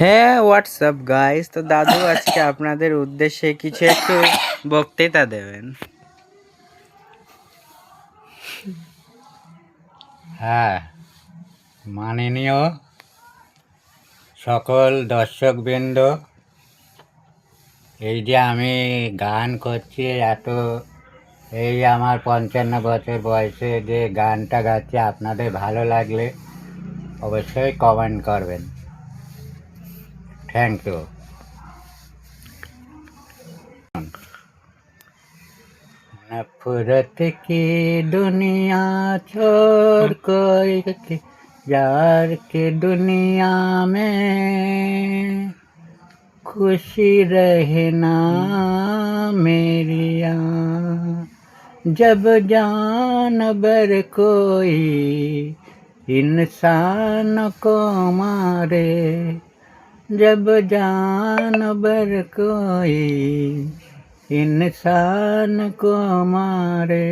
হ্যাঁ, WhatsApp guys. তো দাদু আজকে আপনাদের উদ্দেশ্যে কিছু একটু বক্তৃতা দেবেন। হ্যাঁ, মাননীয় সকল দর্শকবৃন্দ, এই যে আমি গান করছি এই আমার 55 বছর বয়সে যে গানটা গাচ্ছি, আপনাদের ভালো লাগলে অবশ্যই কমেন্ট করবেন। Thank you. नफरत की दुनिया छोड़ कोई के यार के दुनिया में खुशी रहना मेरिया। जब जानवर कोई इंसान को मारे, जब जानवर कोई इंसान को मारे।